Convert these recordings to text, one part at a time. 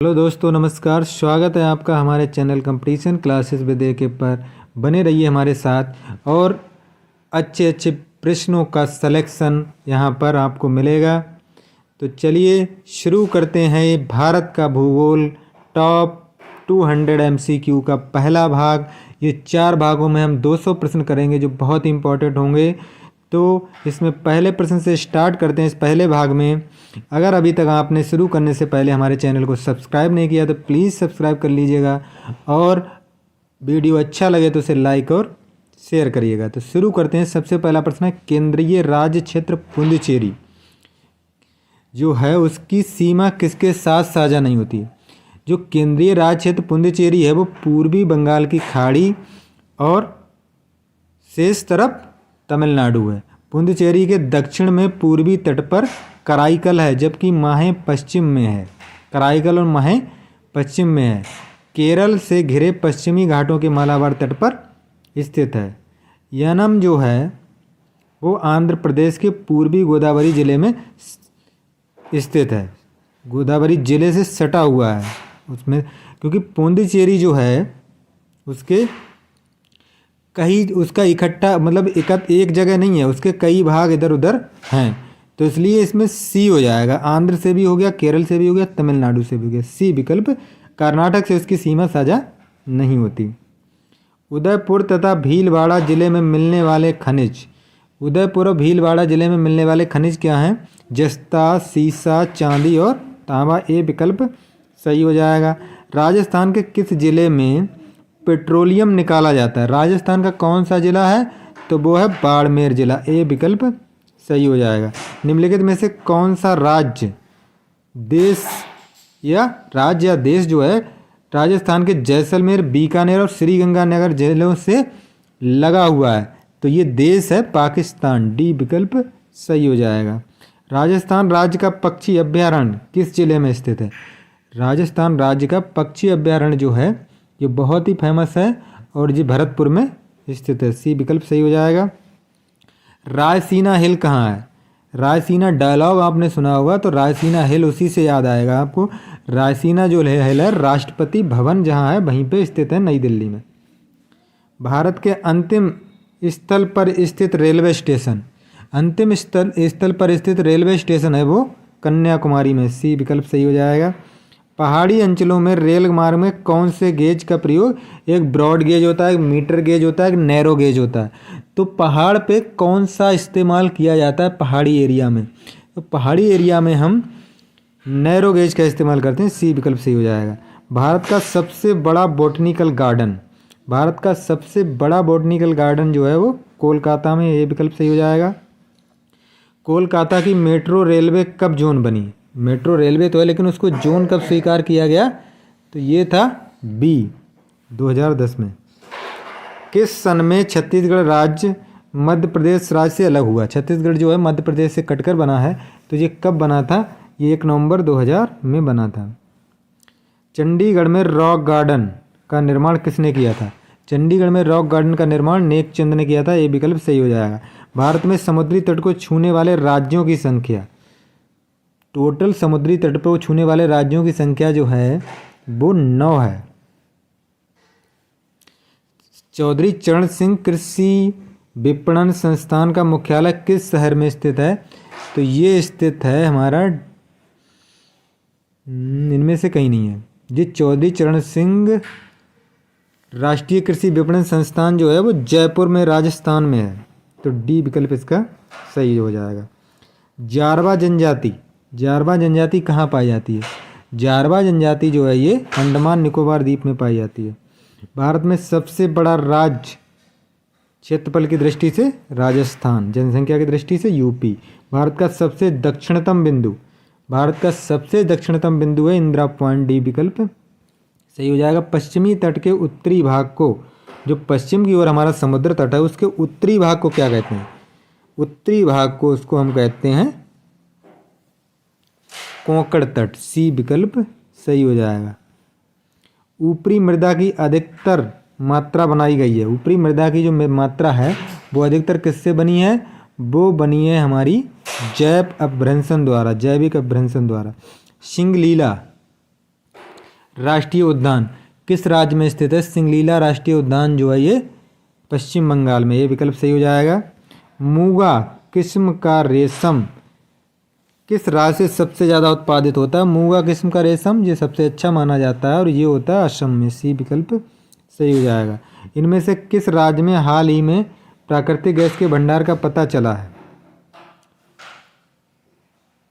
Hello दोस्तों, नमस्कार। स्वागत है आपका हमारे चैनल कंपटीशन क्लासेस विद के पर। बने रहिए हमारे साथ और अच्छे अच्छे प्रश्नों का सिलेक्शन यहाँ पर आपको मिलेगा। तो चलिए शुरू करते हैं। ये भारत का भूगोल टॉप 200 MCQ का पहला भाग। ये 4 भागों में हम 200 प्रश्न करेंगे जो बहुत इंपॉर्टेंट होंगे। तो इसमें पहले प्रश्न से स्टार्ट करते हैं। इस पहले भाग में अगर अभी तक आपने शुरू करने से पहले हमारे चैनल को सब्सक्राइब नहीं किया तो प्लीज़ सब्सक्राइब कर लीजिएगा और वीडियो अच्छा लगे तो उसे लाइक और शेयर करिएगा। तो शुरू करते हैं। सबसे पहला प्रश्न है, केंद्रीय राज्य क्षेत्र पुडुचेरी जो है उसकी सीमा किसके साथ साझा नहीं होती। जो केंद्रीय राज्य क्षेत्र पुडुचेरी है वो पूर्वी बंगाल की खाड़ी और शेष तरफ तमिलनाडु है। पुडुचेरी के दक्षिण में पूर्वी तट पर कराईकल है, जबकि माहे पश्चिम में है। कराईकल और माहे पश्चिम में है। केरल से घिरे पश्चिमी घाटों के मालाबार तट पर स्थित है। यानम जो है वो आंध्र प्रदेश के पूर्वी गोदावरी जिले में स्थित है। गोदावरी जिले से सटा हुआ है उसमें, क्योंकि पुडुचेरी जो है उसके कहीं उसका इकट्ठा मतलब एक जगह नहीं है, उसके कई भाग इधर उधर हैं। तो इसलिए इसमें सी हो जाएगा। आंध्र से भी हो गया, केरल से भी हो गया, तमिलनाडु से भी हो गया। सी विकल्प। कर्नाटक से उसकी सीमा साझा नहीं होती। उदयपुर तथा भीलवाड़ा जिले में मिलने वाले खनिज। उदयपुर और भीलवाड़ा जिले में मिलने वाले खनिज क्या हैं? जस्ता, सीसा, चांदी और तांबा। ए विकल्प सही हो जाएगा। राजस्थान के किस जिले में पेट्रोलियम निकाला जाता है? राजस्थान का कौन सा जिला है? तो वो है बाड़मेर जिला। ए विकल्प सही हो जाएगा। निम्नलिखित में से कौन सा राज्य या देश जो है राजस्थान के जैसलमेर, बीकानेर और श्रीगंगानगर जिलों से लगा हुआ है? तो ये देश है पाकिस्तान। डी विकल्प सही हो जाएगा। राजस्थान राज्य का पक्षी अभ्यारण्य किस जिले में स्थित है? राजस्थान राज्य का पक्षी अभ्यारण्य जो है ये बहुत ही फेमस है और ये भरतपुर में स्थित है। सी विकल्प सही हो जाएगा। रायसीना हिल कहाँ है? रायसीना डायलॉग आपने सुना होगा, तो रायसीना हिल उसी से याद आएगा आपको। रायसीना जो हिल है राष्ट्रपति भवन जहाँ है वहीं पे स्थित है, नई दिल्ली में। भारत के अंतिम स्थल पर स्थित रेलवे स्टेशन। अंतिम स्थल पर स्थित रेलवे स्टेशन है वो कन्याकुमारी में। सी विकल्प सही हो जाएगा। पहाड़ी अंचलों में रेल मार्ग में कौन से गेज का प्रयोग? एक ब्रॉड गेज होता है, एक मीटर गेज होता है, एक नैरो गेज होता है। तो पहाड़ पे कौन सा इस्तेमाल किया जाता है पहाड़ी एरिया में? तो पहाड़ी एरिया में हम नैरो गेज का इस्तेमाल करते हैं। सी विकल्प सही हो जाएगा। भारत का सबसे बड़ा बोटनिकल गार्डन। भारत का सबसे बड़ा बोटनिकल गार्डन जो है वो कोलकाता में। ये विकल्प सही हो जाएगा। कोलकाता की मेट्रो रेलवे कब जोन बनी? मेट्रो रेलवे तो है लेकिन उसको जोन कब स्वीकार किया गया? तो ये था बी 2010 में। किस सन में छत्तीसगढ़ राज्य मध्य प्रदेश राज्य से अलग हुआ? छत्तीसगढ़ जो है मध्य प्रदेश से कटकर बना है। तो ये कब बना था? ये 1 नवंबर 2000 में बना था। चंडीगढ़ में रॉक गार्डन का निर्माण किसने किया था? चंडीगढ़ में रॉक गार्डन का निर्माण नेकचंद ने किया था। ये विकल्प सही हो जाएगा। भारत में समुद्री तट को छूने वाले राज्यों की संख्या। टोटल समुद्री तट पर छूने वाले राज्यों की संख्या जो है वो 9 है। चौधरी चरण सिंह कृषि विपणन संस्थान का मुख्यालय किस शहर में स्थित है? तो ये स्थित है हमारा, इनमें से कहीं नहीं है। ये चौधरी चरण सिंह राष्ट्रीय कृषि विपणन संस्थान जो है वो जयपुर में राजस्थान में है। तो डी विकल्प इसका सही हो जाएगा। जारवा जनजाति कहाँ पाई जाती है? जारवा जनजाति जो है ये अंडमान निकोबार द्वीप में पाई जाती है। भारत में सबसे बड़ा राज्य क्षेत्रफल की दृष्टि से राजस्थान, जनसंख्या की दृष्टि से यूपी। भारत का सबसे दक्षिणतम बिंदु है इंदिरा पॉइंट। डी विकल्प सही हो जाएगा। पश्चिमी तट के उत्तरी भाग को, जो पश्चिम की ओर हमारा समुद्र तट है उसके उत्तरी भाग को क्या कहते हैं? उत्तरी भाग को उसको हम कहते हैं कोंकण तट। सी विकल्प सही हो जाएगा। ऊपरी मृदा की अधिकतर मात्रा बनाई गई है। ऊपरी मृदा की जो मात्रा है वो अधिकतर किससे बनी है? वो बनी है हमारी जैविक अपभ्रंशन द्वारा। सिंगलीला राष्ट्रीय उद्यान किस राज्य में स्थित है? सिंगलीला राष्ट्रीय उद्यान जो है ये पश्चिम बंगाल में, ये विकल्प सही हो जाएगा। मूंगा किस्म का रेशम किस राज्य से सबसे ज़्यादा उत्पादित होता है? मूंगा किस्म का रेशम ये सबसे अच्छा माना जाता है और ये होता है असम में, सी विकल्प सही हो जाएगा। इनमें से किस राज्य में हाल ही में प्राकृतिक गैस के भंडार का पता चला है?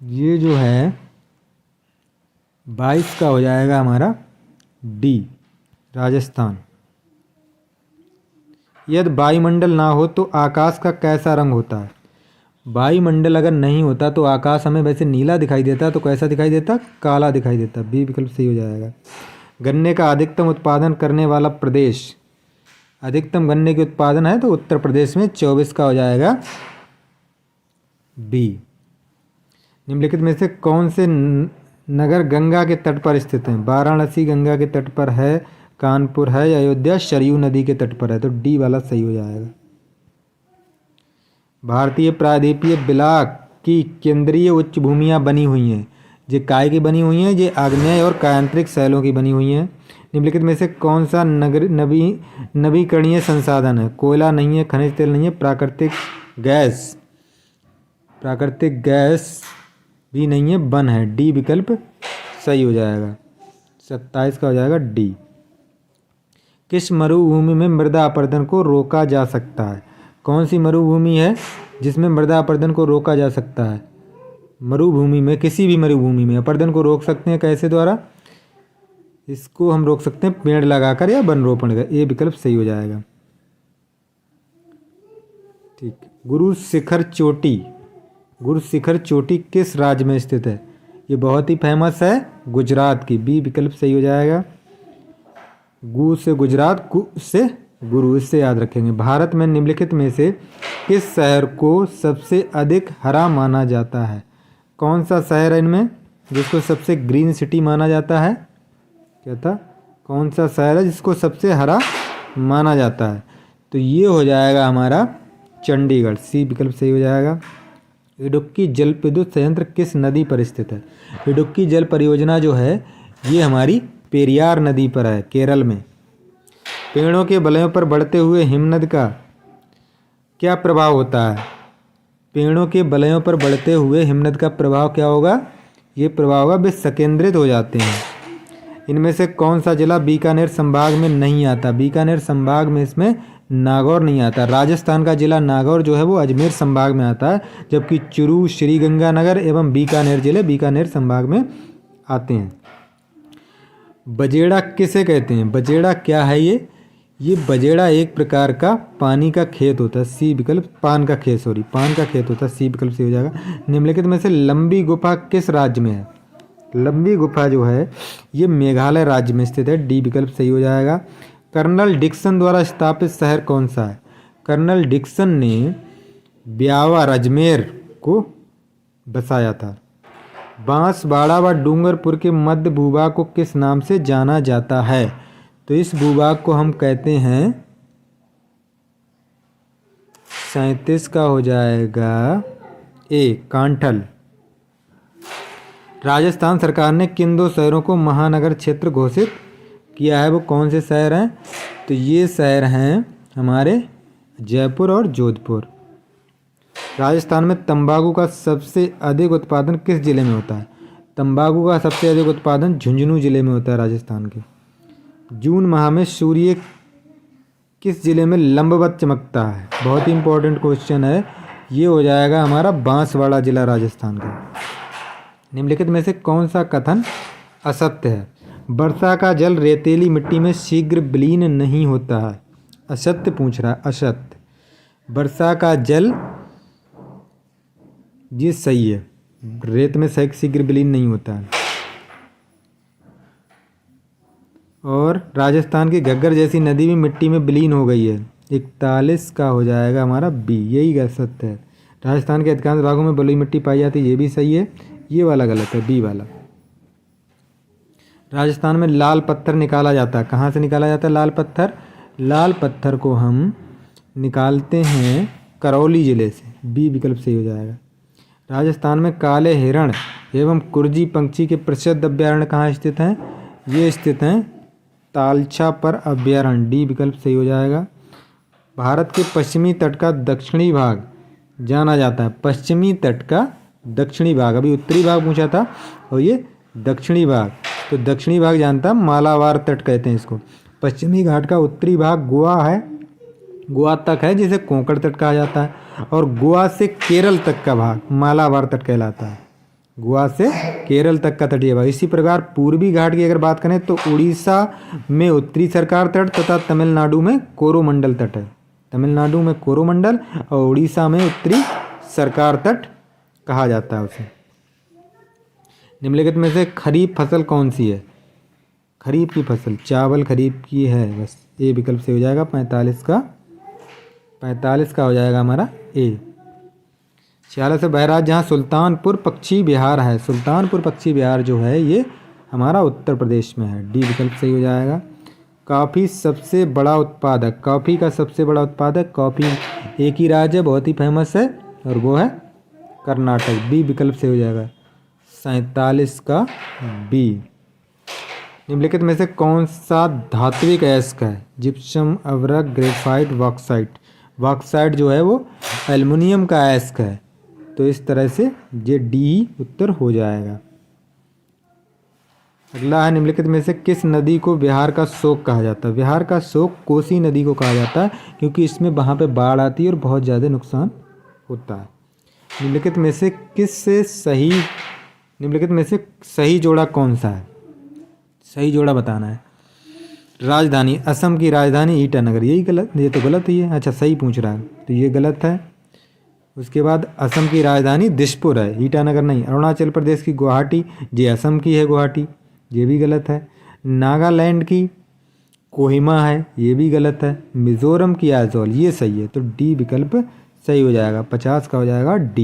ये जो है 22 का हो जाएगा हमारा डी, राजस्थान। यदि वायुमंडल ना हो तो आकाश का कैसा रंग होता है? वायुमंडल अगर नहीं होता तो आकाश हमें वैसे नीला दिखाई देता, तो कैसा दिखाई देता? काला दिखाई देता, बी विकल्प सही हो जाएगा। गन्ने का अधिकतम उत्पादन करने वाला प्रदेश, अधिकतम गन्ने के उत्पादन है तो उत्तर प्रदेश में 24 का हो जाएगा बी। निम्नलिखित में से कौन से नगर गंगा के तट पर स्थित हैं? वाराणसी गंगा के तट पर है, कानपुर है, अयोध्या सरयू नदी के तट पर है, तो डी वाला सही हो जाएगा। भारतीय प्रायद्वीपीय बिलाक की केंद्रीय उच्च भूमियाँ बनी हुई हैं, ये काय की बनी हुई हैं? ये आग्नेय और कायांतरिक शैलों की बनी हुई हैं। निम्नलिखित में से कौन सा नवीकरणीय संसाधन है? कोयला नहीं है, खनिज तेल नहीं है, प्राकृतिक गैस भी नहीं है, वन है, डी विकल्प सही हो जाएगा। 27 का हो जाएगा डी। किस मरुभूमि में मृदा अपरदन को रोका जा सकता है? कौन सी मरुभूमि है जिसमें मृदा अपरदन को रोका जा सकता है? मरुभूमि में, किसी भी मरुभूमि में अपरदन को रोक सकते हैं कैसे द्वारा? इसको हम रोक सकते हैं पेड़ लगाकर या वन रोपण कर, ये विकल्प सही हो जाएगा। ठीक। गुरु शिखर चोटी किस राज्य में स्थित है? ये बहुत ही फेमस है, गुजरात की, बी विकल्प सही हो जाएगा। गु से गुजरात, गु से गुरु, इससे याद रखेंगे। भारत में निम्नलिखित में से किस शहर को सबसे अधिक हरा माना जाता है? कौन सा शहर है इनमें जिसको सबसे ग्रीन सिटी माना जाता है? क्या था? कौन सा शहर है जिसको सबसे हरा माना जाता है? तो ये हो जाएगा हमारा चंडीगढ़, सी विकल्प सही हो जाएगा। इडुक्की जल विद्युत संयंत्र किस नदी पर स्थित है? इडुक्की जल परियोजना जो है ये हमारी पेरियार नदी पर है, केरल में। पेड़ों के बलयों पर बढ़ते हुए हिमनद का क्या प्रभाव होता है? पेड़ों के बलयों पर बढ़ते हुए हिमनद का प्रभाव क्या होगा? ये प्रभाव होगा वे संकेंद्रित हो जाते हैं। इनमें से कौन सा जिला बीकानेर संभाग में नहीं आता? बीकानेर संभाग में इसमें नागौर नहीं आता। राजस्थान का जिला नागौर जो है वो अजमेर संभाग में आता है, जबकि चुरू, श्रीगंगानगर एवं बीकानेर जिले बीकानेर संभाग में आते हैं। बजेड़ा किसे कहते हैं? बजेड़ा क्या है ये बजेड़ा एक प्रकार का पानी का खेत होता है, सी विकल्प, पान का खेत होता है, सी विकल्प से हो जाएगा। निम्नलिखित में से लंबी गुफा किस राज्य में है? लंबी गुफा जो है ये मेघालय राज्य में स्थित है, डी विकल्प सही हो जाएगा। कर्नल डिक्सन द्वारा स्थापित शहर कौन सा है? कर्नल डिक्सन ने ब्यावर अजमेर को बसाया था। बांसवाड़ा व डूंगरपुर के मध्य भूभाग को किस नाम से जाना जाता है? तो इस भूभाग को हम कहते हैं, 37 का हो जाएगा ए, कांठल। राजस्थान सरकार ने किन दो शहरों को महानगर क्षेत्र घोषित किया है? वो कौन से शहर हैं? तो ये शहर हैं हमारे जयपुर और जोधपुर। राजस्थान में तंबाकू का सबसे अधिक उत्पादन किस जिले में होता है? तंबाकू का सबसे अधिक उत्पादन झुंझुनू जिले में होता है, राजस्थान के। जून माह में सूर्य किस जिले में लंबवत चमकता है? बहुत ही इंपॉर्टेंट क्वेश्चन है, ये हो जाएगा हमारा बांसवाड़ा जिला, राजस्थान का। निम्नलिखित में से कौन सा कथन असत्य है? वर्षा का जल रेतीली मिट्टी में शीघ्र विलीन नहीं होता है। असत्य पूछ रहा है, असत्य। वर्षा का जल ये सही है, रेत में शीघ्र विलीन नहीं होता है। और राजस्थान की घग्गर जैसी नदी भी मिट्टी में विलीन हो गई है, 41 का हो जाएगा हमारा बी, यही सत्य है। राजस्थान के अधिकांश भागों में बलुई मिट्टी पाई जाती है, ये भी सही है, ये वाला गलत है, बी वाला। राजस्थान में लाल पत्थर निकाला जाता है, कहाँ से निकाला जाता है लाल पत्थर? लाल पत्थर को हम निकालते हैं करौली ज़िले से, बी विकल्प सही हो जाएगा। राजस्थान में काले हिरण एवं कुर्जी पंछी के प्रसिद्ध अभ्यारण्य कहाँ स्थित हैं? ये स्थित हैं तालछा पर अभ्यारण्य, डी विकल्प सही हो जाएगा। भारत के पश्चिमी तट का दक्षिणी भाग जाना जाता है, पश्चिमी तट का दक्षिणी भाग, अभी उत्तरी भाग पूछा था और ये दक्षिणी भाग, तो दक्षिणी भाग जानता मालाबार तट कहते हैं इसको। पश्चिमी घाट का उत्तरी भाग गोवा है, गोवा तक है जिसे कोंकण तट कहा जाता है, और गोवा से केरल तक का भाग मालाबार तट कहलाता है, गोवा से केरल तक का तटीय भाग। इसी प्रकार पूर्वी घाट की अगर बात करें तो उड़ीसा में उत्तरी सरकार तट तथा तमिलनाडु में कोरोमंडल तट है, तमिलनाडु में कोरोमंडल और उड़ीसा में उत्तरी सरकार तट कहा जाता है उसे। निम्नलिखित में से खरीफ फसल कौन सी है? खरीफ की फसल चावल खरीफ की है, बस ए विकल्प से हो जाएगा। 45 का हो जाएगा हमारा ए। 46 से बहराइच जहाँ सुल्तानपुर पक्षी विहार है, सुल्तानपुर पक्षी विहार जो है ये हमारा उत्तर प्रदेश में है, डी विकल्प सही हो जाएगा। कॉफ़ी सबसे बड़ा उत्पादक, कॉफ़ी का सबसे बड़ा उत्पादक, कॉफ़ी एक ही राज्य बहुत ही फेमस है और वो है कर्नाटक, बी विकल्प से हो जाएगा। 47 का बी। निम्नलिखित में से कौन सा धात्विक अयस्क है? जिप्सम, अवरक, ग्रेफाइट, बॉक्साइट। बॉक्साइट जो है वो एल्युमिनियम का अयस्क है, तो इस तरह से ये डी उत्तर हो जाएगा। अगला है निम्नलिखित में से किस नदी को बिहार का शोक कहा जाता है? बिहार का शोक कोसी नदी को कहा जाता है क्योंकि इसमें वहाँ पे बाढ़ आती है और बहुत ज़्यादा नुकसान होता है। निम्नलिखित में से सही जोड़ा कौन सा है? सही जोड़ा बताना है। राजधानी, असम की राजधानी ईटानगर, यही गलत, ये तो गलत ही है। अच्छा सही पूछ रहा है तो ये गलत है। उसके बाद असम की राजधानी दिसपुर है, ईटानगर नहीं। अरुणाचल प्रदेश की गुवाहाटी, ये असम की है गुवाहाटी, ये भी गलत है। नागालैंड की कोहिमा है, ये भी गलत है। मिज़ोरम की आइजोल, ये सही है, तो डी विकल्प सही हो जाएगा। 50 का हो जाएगा डी।